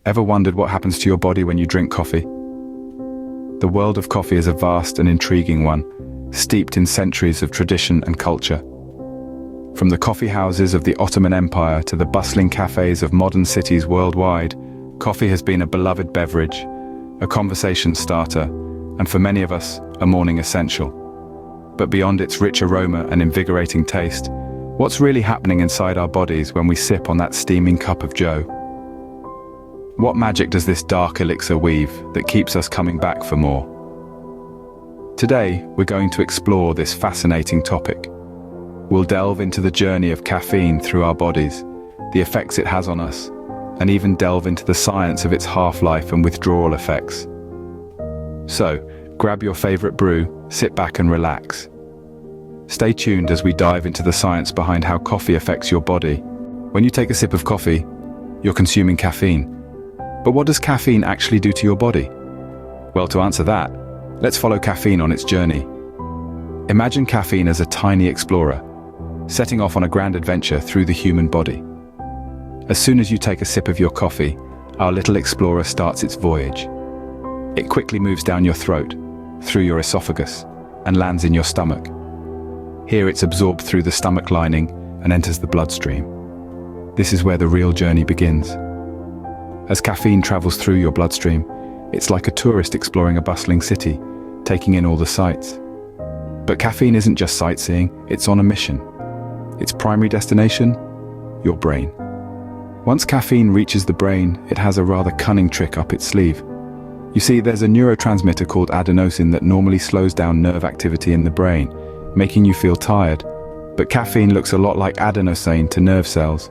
Ever wondered what happens to your body when you drink coffee? The world of coffee is a vast and intriguing one, steeped in centuries of tradition and culture. From the coffee houses of the Ottoman Empire to the bustling cafes of modern cities worldwide, coffee has been a beloved beverage, a conversation starter, and for many of us, a morning essential. But beyond its rich aroma and invigorating taste, what's really happening inside our bodies when we sip on that steaming cup of joe? What magic does this dark elixir weave that keeps us coming back for more? Today, we're going to explore this fascinating topic. We'll delve into the journey of caffeine through our bodies, the effects it has on us, and even delve into the science of its half-life and withdrawal effects. So, grab your favorite brew, sit back and relax. Stay tuned as we dive into the science behind how coffee affects your body. When you take a sip of coffee, you're consuming caffeine. But what does caffeine actually do to your body? Well, to answer that, let's follow caffeine on its journey. Imagine caffeine as a tiny explorer, setting off on a grand adventure through the human body. As soon as you take a sip of your coffee, our little explorer starts its voyage. It quickly moves down your throat, through your esophagus, and lands in your stomach. Here it's absorbed through the stomach lining and enters the bloodstream. This is where the real journey begins. As caffeine travels through your bloodstream, it's like a tourist exploring a bustling city, taking in all the sights. But caffeine isn't just sightseeing, it's on a mission. Its primary destination? Your brain. Once caffeine reaches the brain, it has a rather cunning trick up its sleeve. You see, there's a neurotransmitter called adenosine that normally slows down nerve activity in the brain, making you feel tired. But caffeine looks a lot like adenosine to nerve cells,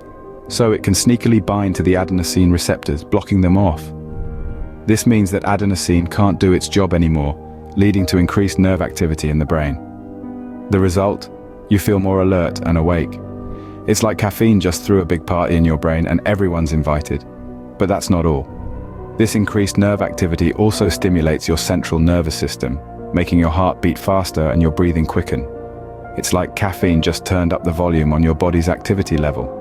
so it can sneakily bind to the adenosine receptors, blocking them off. This means that adenosine can't do its job anymore, leading to increased nerve activity in the brain. The result? You feel more alert and awake. It's like caffeine just threw a big party in your brain and everyone's invited. But that's not all. This increased nerve activity also stimulates your central nervous system, making your heart beat faster and your breathing quicken. It's like caffeine just turned up the volume on your body's activity level.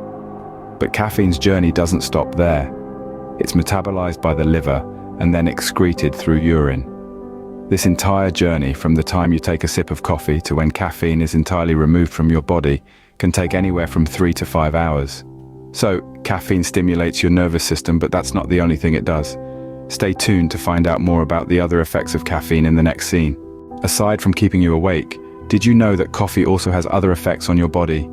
But caffeine's journey doesn't stop there. It's metabolized by the liver and then excreted through urine. This entire journey, from the time you take a sip of coffee to when caffeine is entirely removed from your body, can take anywhere from 3 to 5 hours. So, caffeine stimulates your nervous system, but that's not the only thing it does. Stay tuned to find out more about the other effects of caffeine in the next scene. Aside from keeping you awake, did you know that coffee also has other effects on your body?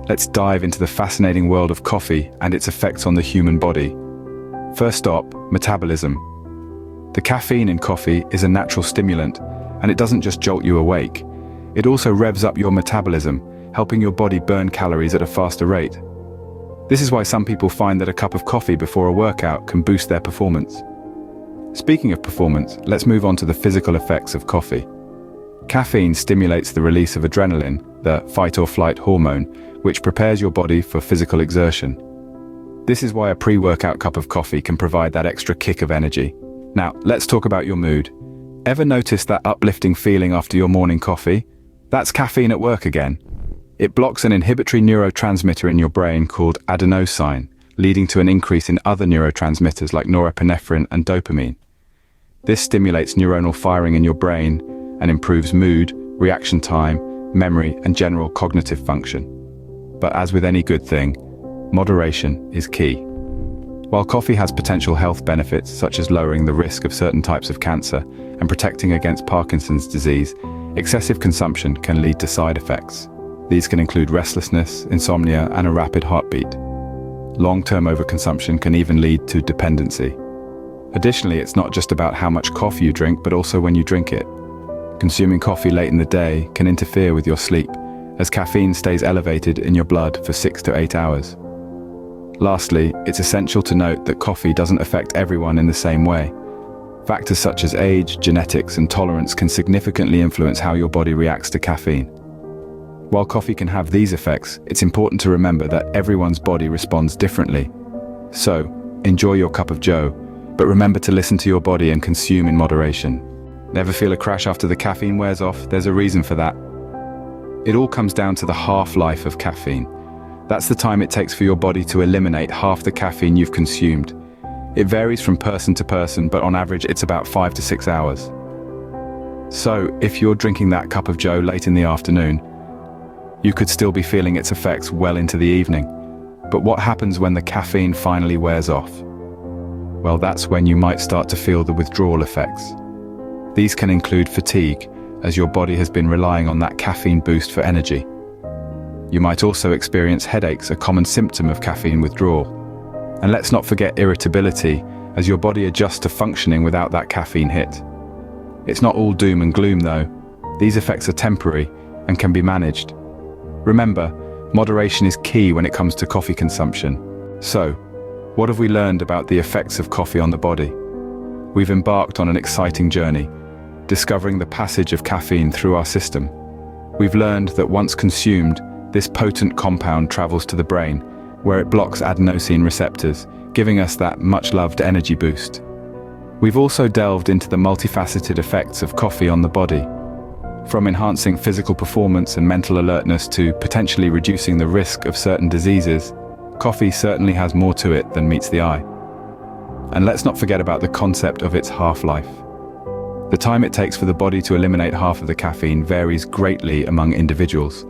Let's dive into the fascinating world of coffee and its effects on the human body. First stop, metabolism. The caffeine in coffee is a natural stimulant, and it doesn't just jolt you awake. It also revs up your metabolism, helping your body burn calories at a faster rate. This is why some people find that a cup of coffee before a workout can boost their performance. Speaking of performance, let's move on to the physical effects of coffee. Caffeine stimulates the release of adrenaline, the fight-or-flight hormone, which prepares your body for physical exertion. This is why a pre-workout cup of coffee can provide that extra kick of energy. Now, let's talk about your mood. Ever notice that uplifting feeling after your morning coffee? That's caffeine at work again. It blocks an inhibitory neurotransmitter in your brain called adenosine, leading to an increase in other neurotransmitters like norepinephrine and dopamine. This stimulates neuronal firing in your brain and improves mood, reaction time, memory, and general cognitive function. But as with any good thing, moderation is key. While coffee has potential health benefits such as lowering the risk of certain types of cancer and protecting against Parkinson's disease, excessive consumption can lead to side effects. These can include restlessness, insomnia, and a rapid heartbeat. Long-term overconsumption can even lead to dependency. Additionally, it's not just about how much coffee you drink, but also when you drink it. Consuming coffee late in the day can interfere with your sleep, as caffeine stays elevated in your blood for 6 to 8 hours. Lastly, it's essential to note that coffee doesn't affect everyone in the same way. Factors such as age, genetics, and tolerance can significantly influence how your body reacts to caffeine. While coffee can have these effects, it's important to remember that everyone's body responds differently. So, enjoy your cup of joe, but remember to listen to your body and consume in moderation. Never feel a crash after the caffeine wears off? There's a reason for that. It all comes down to the half-life of caffeine. That's the time it takes for your body to eliminate half the caffeine you've consumed. It varies from person to person, but on average it's about 5 to 6 hours. So, if you're drinking that cup of joe late in the afternoon, you could still be feeling its effects well into the evening. But what happens when the caffeine finally wears off? Well, that's when you might start to feel the withdrawal effects. These can include fatigue, as your body has been relying on that caffeine boost for energy. You might also experience headaches, a common symptom of caffeine withdrawal. And let's not forget irritability, as your body adjusts to functioning without that caffeine hit. It's not all doom and gloom though. These effects are temporary and can be managed. Remember, moderation is key when it comes to coffee consumption. So, what have we learned about the effects of coffee on the body? We've embarked on an exciting journey, discovering the passage of caffeine through our system. We've learned that once consumed, this potent compound travels to the brain, where it blocks adenosine receptors, giving us that much-loved energy boost. We've also delved into the multifaceted effects of coffee on the body, from enhancing physical performance and mental alertness to potentially reducing the risk of certain diseases. Coffee certainly has more to it than meets the eye. And let's not forget about the concept of its half-life. The time it takes for the body to eliminate half of the caffeine varies greatly among individuals,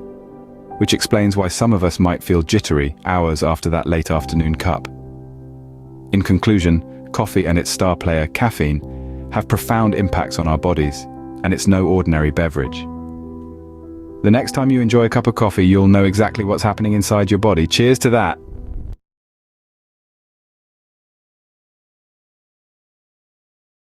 which explains why some of us might feel jittery hours after that late afternoon cup. In conclusion, coffee and its star player, caffeine, have profound impacts on our bodies, and it's no ordinary beverage. The next time you enjoy a cup of coffee, you'll know exactly what's happening inside your body. Cheers to that!